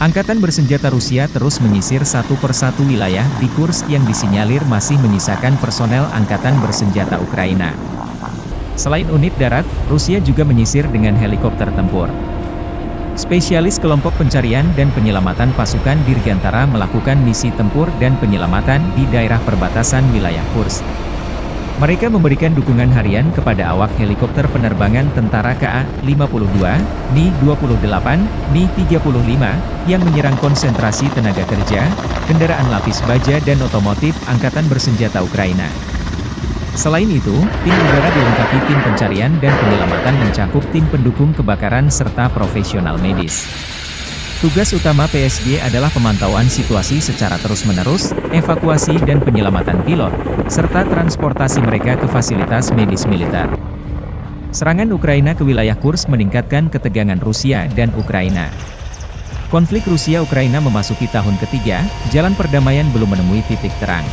Angkatan bersenjata Rusia terus menyisir satu persatu wilayah di Kursk yang disinyalir masih menyisakan personel angkatan bersenjata Ukraina. Selain unit darat, Rusia juga menyisir dengan helikopter tempur. Spesialis kelompok pencarian dan penyelamatan pasukan Dirgantara melakukan misi tempur dan penyelamatan di daerah perbatasan wilayah Kursk. Mereka memberikan dukungan harian kepada awak helikopter penerbangan tentara KA-52, Mi-28, Mi-35, yang menyerang konsentrasi tenaga kerja, kendaraan lapis baja dan otomotif Angkatan Bersenjata Ukraina. Selain itu, tim udara dilengkapi tim pencarian dan penyelamatan mencakup tim pendukung kebakaran serta profesional medis. Tugas utama PSG adalah pemantauan situasi secara terus-menerus, evakuasi dan penyelamatan pilot, serta transportasi mereka ke fasilitas medis militer. Serangan Ukraina ke wilayah Kursk meningkatkan ketegangan Rusia dan Ukraina. Konflik Rusia-Ukraina memasuki tahun ketiga, jalan perdamaian belum menemui titik terang.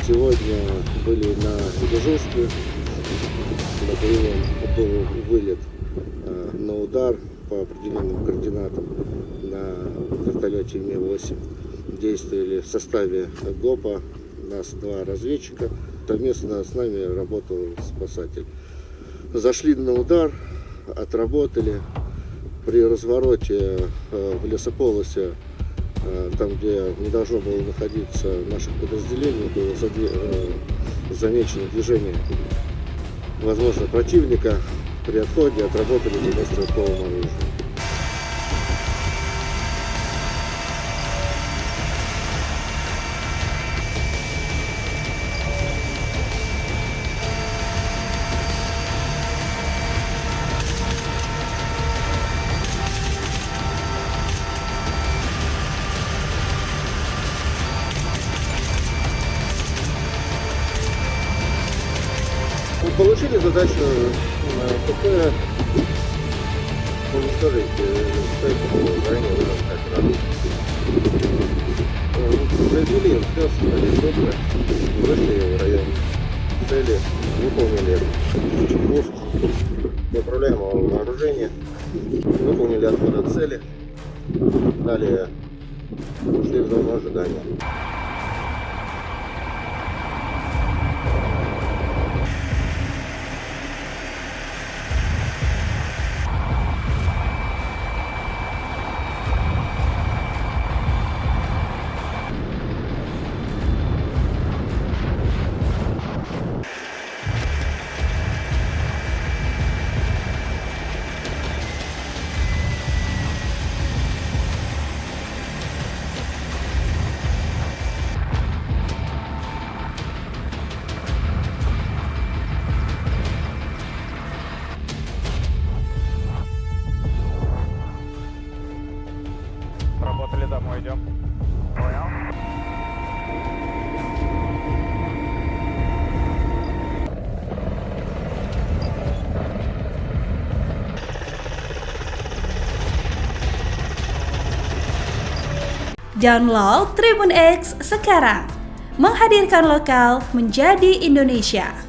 Сегодня были на дежурстве, на боевом был вылет на удар по определенным координатам на вертолете Ми-8. Действовали в составе ГОПа, нас два разведчика, совместно с нами работал спасатель. Зашли на удар, отработали, при развороте в лесополосе, там, где не должно было находиться наших подразделений, было замечено движение, возможно, противника. При отходе отработали по стрелковому оружию. Получили задачу ПП уничтожить ранее произвели взлет с геликоптера, вышли в район цели, выполнили пуск неуправляемого вооружения, выполнили отход от цели, далее ушли в зону ожидания. Работали, домой идем. Понял. Download Tribun X sekarang, menghadirkan lokal menjadi Indonesia.